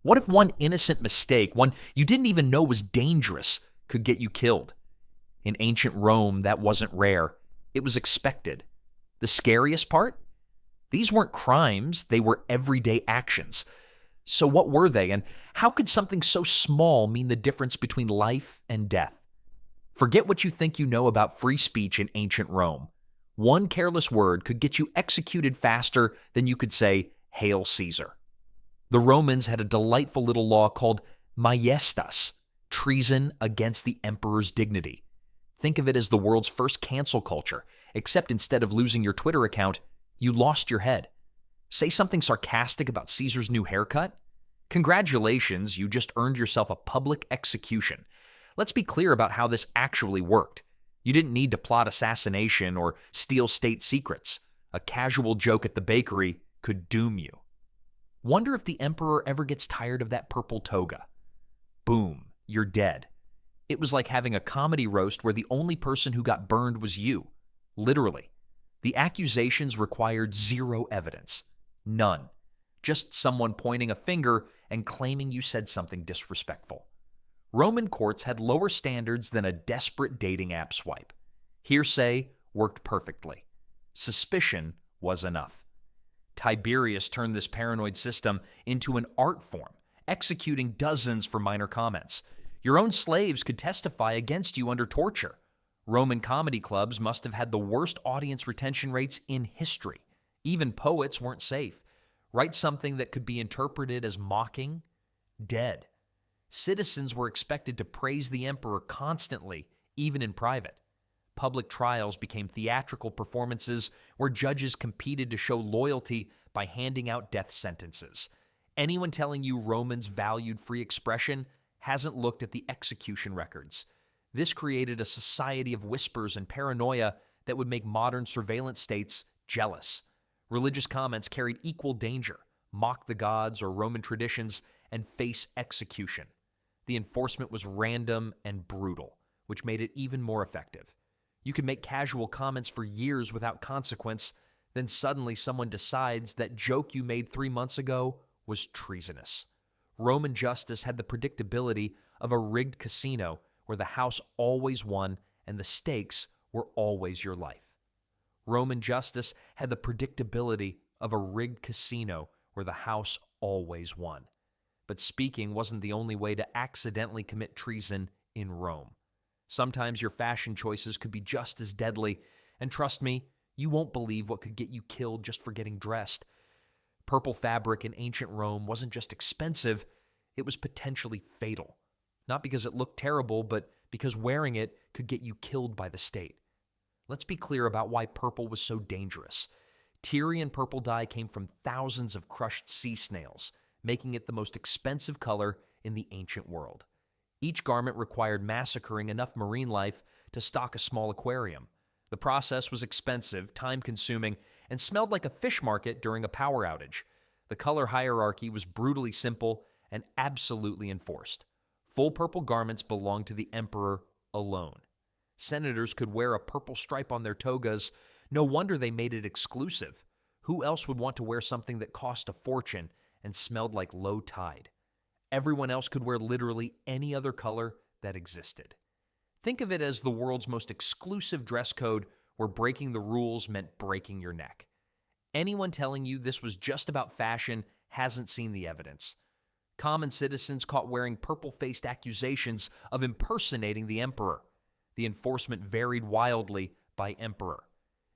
What if one innocent mistake, one you didn't even know was dangerous, could get you killed? In ancient Rome, that wasn't rare. It was expected. The scariest part? These weren't crimes, they were everyday actions. So what were they, and how could something so small mean the difference between life and death? Forget what you think you know about free speech in ancient Rome. One careless word could get you executed faster than you could say, "Hail Caesar." The Romans had a delightful little law called maiestas, treason against the emperor's dignity. Think of it as the world's first cancel culture, except instead of losing your Twitter account, you lost your head. Say something sarcastic about Caesar's new haircut? Congratulations, you just earned yourself a public execution. Let's be clear about how this actually worked. You didn't need to plot assassination or steal state secrets. A casual joke at the bakery could doom you. Wonder if the emperor ever gets tired of that purple toga. Boom, you're dead. It was like having a comedy roast where the only person who got burned was you. Literally. The accusations required zero evidence. None. Just someone pointing a finger and claiming you said something disrespectful. Roman courts had lower standards than a desperate dating app swipe. Hearsay worked perfectly. Suspicion was enough. Tiberius turned this paranoid system into an art form, executing dozens for minor comments. Your own slaves could testify against you under torture. Roman comedy clubs must have had the worst audience retention rates in history. Even poets weren't safe. Write something that could be interpreted as mocking? Dead. Citizens were expected to praise the emperor constantly, even in private. Public trials became theatrical performances where judges competed to show loyalty by handing out death sentences. Anyone telling you Romans valued free expression hasn't looked at the execution records. This created a society of whispers and paranoia that would make modern surveillance states jealous. Religious comments carried equal danger, mock the gods or Roman traditions, and face execution. The enforcement was random and brutal, which made it even more effective. You could make casual comments for years without consequence, then suddenly someone decides that joke you made 3 months ago was treasonous. Roman justice had the predictability of a rigged casino where the house always won and the stakes were always your life. Roman justice had the predictability of a rigged casino where the house always won. But speaking wasn't the only way to accidentally commit treason in Rome. Sometimes your fashion choices could be just as deadly, and trust me, you won't believe what could get you killed just for getting dressed. Purple fabric in ancient Rome wasn't just expensive, it was potentially fatal. Not because it looked terrible, but because wearing it could get you killed by the state. Let's be clear about why purple was so dangerous. Tyrian purple dye came from thousands of crushed sea snails, making it the most expensive color in the ancient world. Each garment required massacring enough marine life to stock a small aquarium. The process was expensive, time-consuming, and smelled like a fish market during a power outage. The color hierarchy was brutally simple and absolutely enforced. Full purple garments belonged to the emperor alone. Senators could wear a purple stripe on their togas. No wonder they made it exclusive. Who else would want to wear something that cost a fortune and smelled like low tide? Everyone else could wear literally any other color that existed. Think of it as the world's most exclusive dress code where breaking the rules meant breaking your neck. Anyone telling you this was just about fashion hasn't seen the evidence. Common citizens caught wearing purple-faced accusations of impersonating the emperor. The enforcement varied wildly by emperor.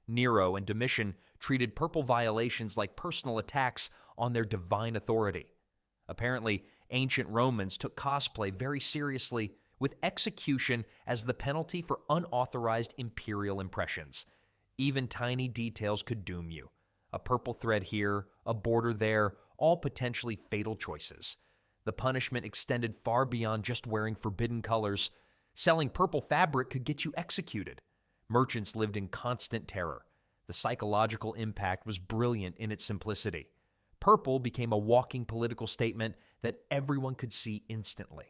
Nero and Domitian treated purple violations like personal attacks on their divine authority. Apparently, ancient Romans took cosplay very seriously, with execution as the penalty for unauthorized imperial impressions. Even tiny details could doom you. A purple thread here, a border there, all potentially fatal choices. The punishment extended far beyond just wearing forbidden colors. Selling purple fabric could get you executed. Merchants lived in constant terror. The psychological impact was brilliant in its simplicity. Purple became a walking political statement that everyone could see instantly.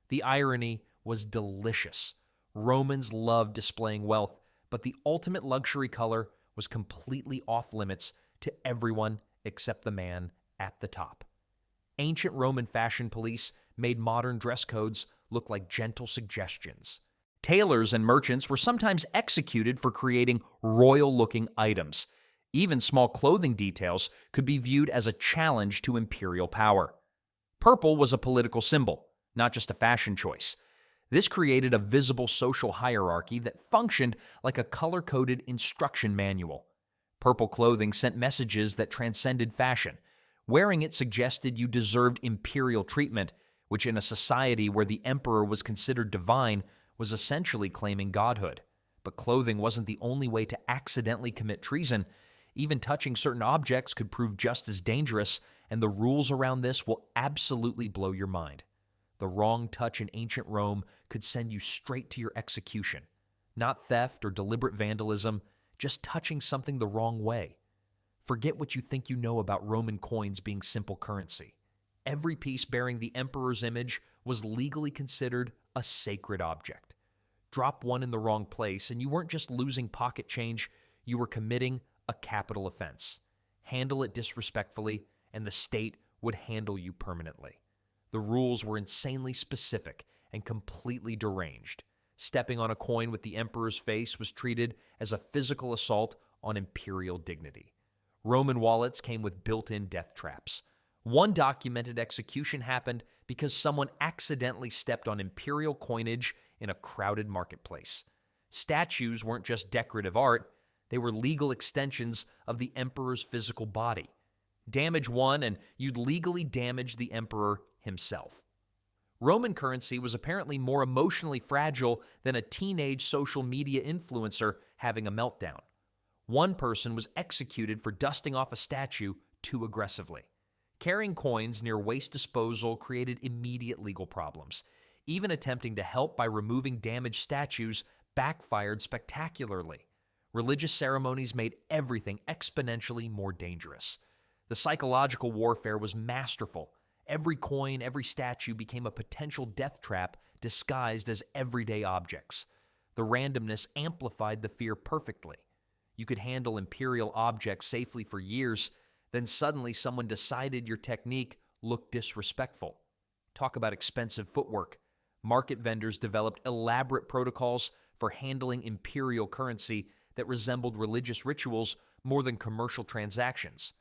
The irony was delicious. Romans loved displaying wealth, but the ultimate luxury color was completely off limits to everyone except the man at the top. ancient Roman fashion police made modern dress codes look like gentle suggestions. Tailors and merchants were sometimes executed for creating royal-looking items. Even small clothing details could be viewed as a challenge to imperial power. Purple was a political symbol, not just a fashion choice. This created a visible social hierarchy that functioned like a color-coded instruction manual. Purple clothing sent messages that transcended fashion. Wearing it suggested you deserved imperial treatment, which in a society where the emperor was considered divine was essentially claiming godhood. But clothing wasn't the only way to accidentally commit treason. Even touching certain objects could prove just as dangerous, and the rules around this will absolutely blow your mind. The wrong touch in ancient Rome could send you straight to your execution. Not theft or deliberate vandalism, just touching something the wrong way. Forget what you think you know about Roman coins being simple currency. Every piece bearing the emperor's image was legally considered a sacred object. Drop one in the wrong place, and you weren't just losing pocket change, you were committing a capital offense. Handle it disrespectfully, and the state would handle you permanently. The rules were insanely specific and completely deranged. Stepping on a coin with the emperor's face was treated as a physical assault on imperial dignity. Roman wallets came with built-in death traps. One documented execution happened because someone accidentally stepped on imperial coinage in a crowded marketplace. Statues weren't just decorative art, they were legal extensions of the emperor's physical body. Damage one, and you'd legally damage the emperor himself. Roman currency was apparently more emotionally fragile than a teenage social media influencer having a meltdown. One person was executed for dusting off a statue too aggressively. Carrying coins near waste disposal created immediate legal problems. Even attempting to help by removing damaged statues backfired spectacularly. Religious ceremonies made everything exponentially more dangerous. The psychological warfare was masterful. Every coin, every statue became a potential death trap disguised as everyday objects. The randomness amplified the fear perfectly. You could handle imperial objects safely for years, then suddenly someone decided your technique looked disrespectful. Talk about expensive footwork. Market vendors developed elaborate protocols for handling imperial currency that resembled religious rituals more than commercial transactions.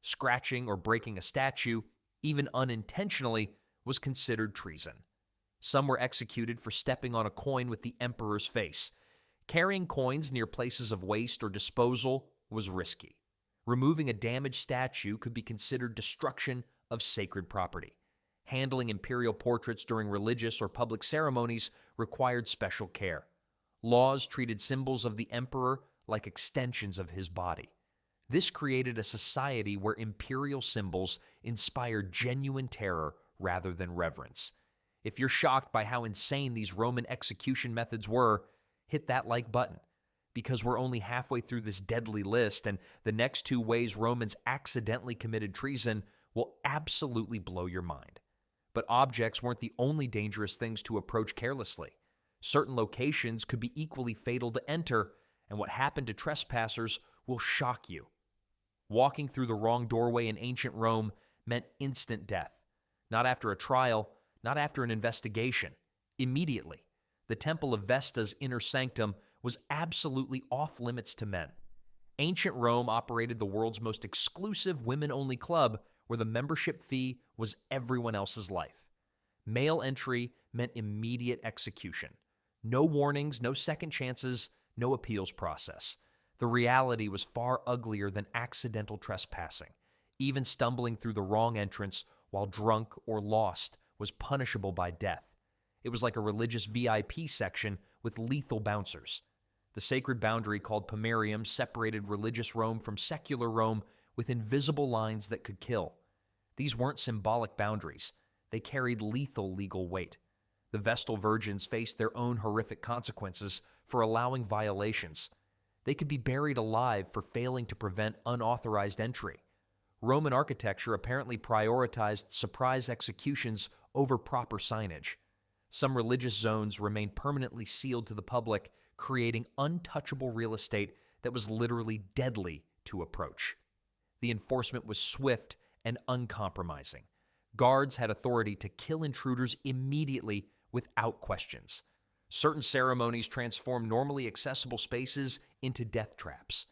Scratching or breaking a statue, even unintentionally, was considered treason. Some were executed for stepping on a coin with the emperor's face. Carrying coins near places of waste or disposal was risky. Removing a damaged statue could be considered destruction of sacred property. Handling imperial portraits during religious or public ceremonies required special care. Laws treated symbols of the emperor like extensions of his body. This created a society where imperial symbols inspired genuine terror rather than reverence. If you're shocked by how insane these Roman execution methods were, hit that like button, because we're only halfway through this deadly list, and the next two ways Romans accidentally committed treason will absolutely blow your mind. But objects weren't the only dangerous things to approach carelessly. Certain locations could be equally fatal to enter, and what happened to trespassers will shock you. Walking through the wrong doorway in ancient Rome meant instant death. Not after a trial, not after an investigation. Immediately. The Temple of Vesta's inner sanctum was absolutely off-limits to men. Ancient Rome operated the world's most exclusive women-only club where the membership fee was everyone else's life. Male entry meant immediate execution. No warnings, no second chances, no appeals process. The reality was far uglier than accidental trespassing. Even stumbling through the wrong entrance while drunk or lost was punishable by death. It was like a religious VIP section with lethal bouncers. The sacred boundary called Pomerium separated religious Rome from secular Rome with invisible lines that could kill. These weren't symbolic boundaries. They carried lethal legal weight. The Vestal virgins faced their own horrific consequences for allowing violations. They could be buried alive for failing to prevent unauthorized entry. Roman architecture apparently prioritized surprise executions over proper signage. Some religious zones remained permanently sealed to the public, creating untouchable real estate that was literally deadly to approach. The enforcement was swift and uncompromising. Guards had authority to kill intruders immediately without questions. Certain ceremonies transformed normally accessible spaces into death traps.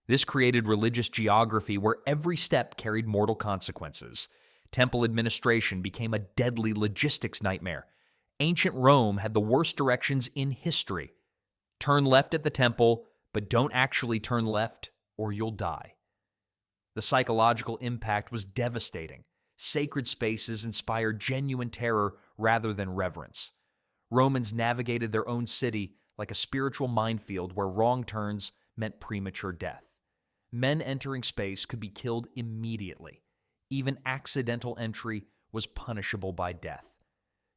This created religious geography where every step carried mortal consequences. Temple administration became a deadly logistics nightmare. Ancient Rome had the worst directions in history. Turn left at the temple, but don't actually turn left or you'll die. The psychological impact was devastating. Sacred spaces inspired genuine terror rather than reverence. Romans navigated their own city like a spiritual minefield where wrong turns meant premature death. Men entering space could be killed immediately. Even accidental entry was punishable by death.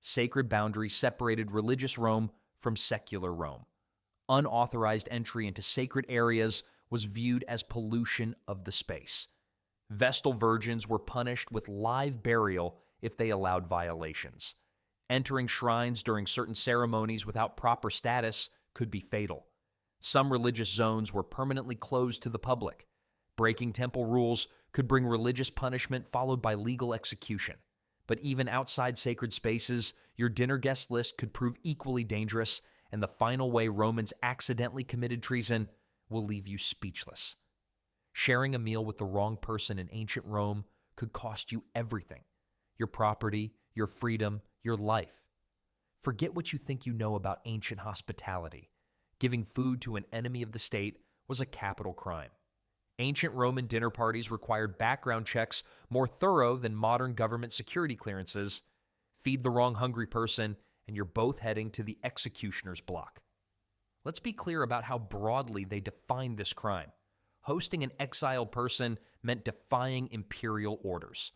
Sacred boundaries separated religious Rome from secular Rome. Unauthorized entry into sacred areas was viewed as pollution of the space. Vestal virgins were punished with live burial if they allowed violations. Entering shrines during certain ceremonies without proper status could be fatal. Some religious zones were permanently closed to the public. Breaking temple rules could bring religious punishment followed by legal execution. But even outside sacred spaces, your dinner guest list could prove equally dangerous, and the final way Romans accidentally committed treason will leave you speechless. Sharing a meal with the wrong person in ancient Rome could cost you everything: your property, your freedom, your life. Forget what you think you know about ancient hospitality. Giving food to an enemy of the state was a capital crime. Ancient Roman dinner parties required background checks more thorough than modern government security clearances. Feed the wrong hungry person, and you're both heading to the executioner's block. Let's be clear about how broadly they defined this crime. Hosting an exiled person meant defying imperial orders.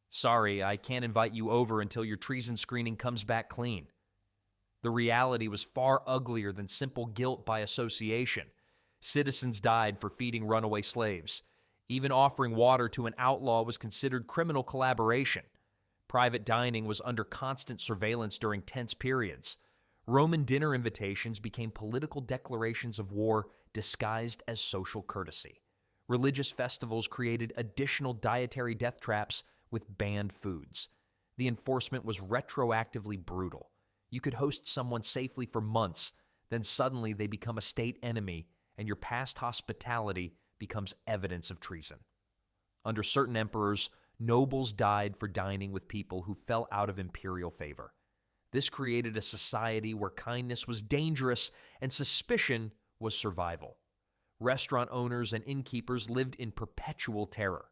Sorry, I can't invite you over until your treason screening comes back clean. The reality was far uglier than simple guilt by association. Citizens died for feeding runaway slaves. Even offering water to an outlaw was considered criminal collaboration. Private dining was under constant surveillance during tense periods. Roman dinner invitations became political declarations of war disguised as social courtesy. Religious festivals created additional dietary death traps with banned foods. The enforcement was retroactively brutal. You could host someone safely for months, then suddenly they become a state enemy, and your past hospitality becomes evidence of treason. Under certain emperors, nobles died for dining with people who fell out of imperial favor. This created a society where kindness was dangerous and suspicion was survival. Restaurant owners and innkeepers lived in perpetual terror.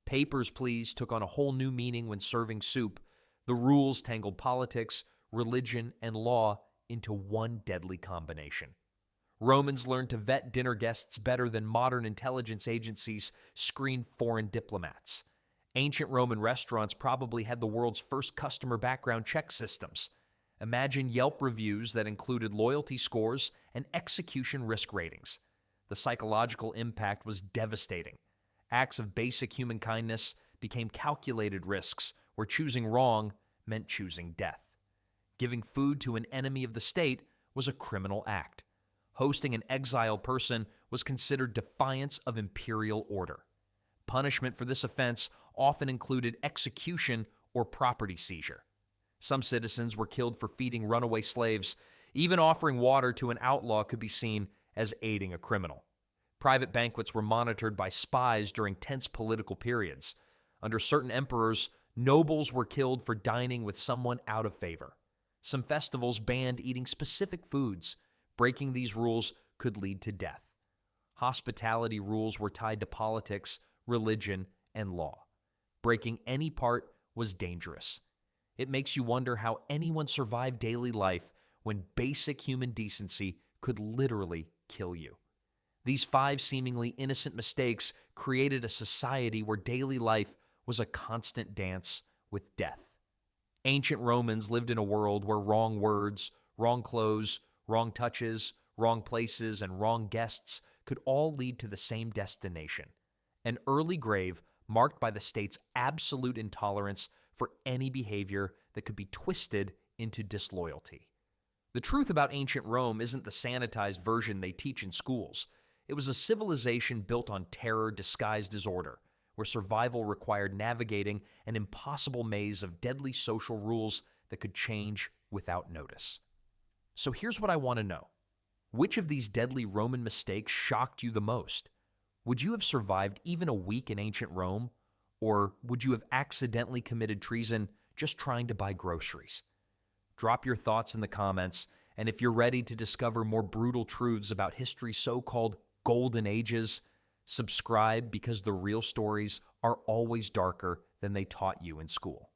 Papers, please, took on a whole new meaning when serving soup. The rules tangled politics, religion, and law into one deadly combination. Romans learned to vet dinner guests better than modern intelligence agencies screen foreign diplomats. Ancient Roman restaurants probably had the world's first customer background check systems. Imagine Yelp reviews that included loyalty scores and execution risk ratings. The psychological impact was devastating. Acts of basic human kindness became calculated risks where choosing wrong meant choosing death. Giving food to an enemy of the state was a criminal act. Hosting an exiled person was considered defiance of imperial order. Punishment for this offense often included execution or property seizure. Some citizens were killed for feeding runaway slaves. Even offering water to an outlaw could be seen as aiding a criminal. Private banquets were monitored by spies during tense political periods. Under certain emperors, nobles were killed for dining with someone out of favor. Some festivals banned eating specific foods. Breaking these rules could lead to death. Hospitality rules were tied to politics, religion, and law. Breaking any part was dangerous. It makes you wonder how anyone survived daily life when basic human decency could literally kill you. These 5 seemingly innocent mistakes created a society where daily life was a constant dance with death. Ancient Romans lived in a world where wrong words, wrong clothes, wrong touches, wrong places, and wrong guests could all lead to the same destination: an early grave marked by the state's absolute intolerance for any behavior that could be twisted into disloyalty. The truth about ancient Rome isn't the sanitized version they teach in schools. It was a civilization built on terror disguised as order, where survival required navigating an impossible maze of deadly social rules that could change without notice. So here's what I want to know. Which of these deadly Roman mistakes shocked you the most? Would you have survived even a week in ancient Rome? Or would you have accidentally committed treason just trying to buy groceries? Drop your thoughts in the comments, and if you're ready to discover more brutal truths about history's so-called golden ages, subscribe because the real stories are always darker than they taught you in school.